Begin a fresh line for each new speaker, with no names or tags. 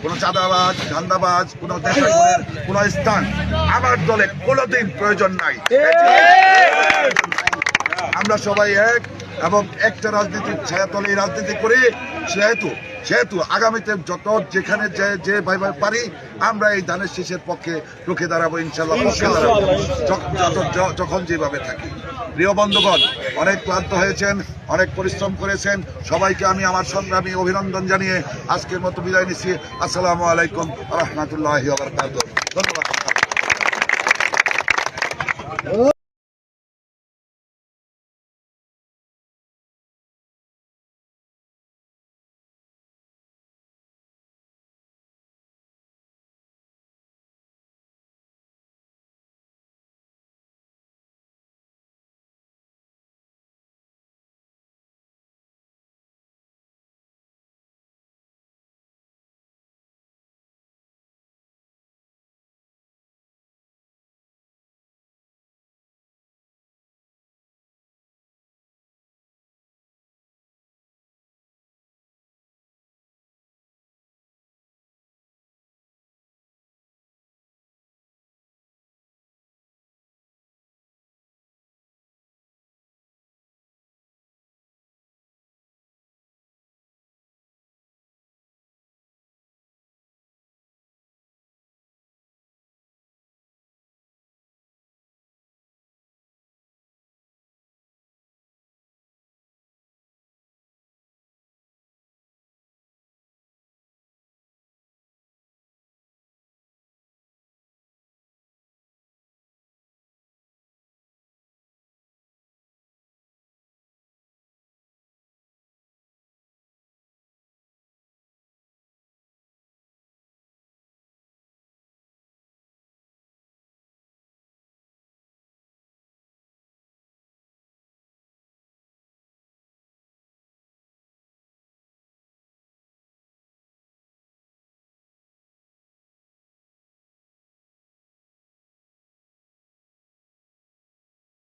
কোন চাঁদাবাজ, ধান্দাবাজ, কোন দেশাগুনের কোন স্থান আমার দলে কোনোদিন প্রয়োজন নাই। আমরা সবাই এক এবং একটা রাজনীতির ছায়াতলে রাজনীতি করি। সেহেতু আগামীতে যত যেখানে যে ভাই পারি আমরা এই ধানের শীষের পক্ষে রুখে দাঁড়াবো, ইনশাল্লাহ পক্ষে দাঁড়াবো যখন যেভাবে থাকি। প্রিয় বন্ধুগণ, অনেক ক্লান্ত হয়েছেন, অনেক পরিশ্রম করেছেন, সবাইকে আমি আমার সংগ্রামী অভিনন্দন জানিয়ে আজকের মতো বিদায় নিচ্ছি। আসসালামু আলাইকুম ওয়া রাহমাতুল্লাহি ওয়া বারাকাতুহু। ধন্যবাদ।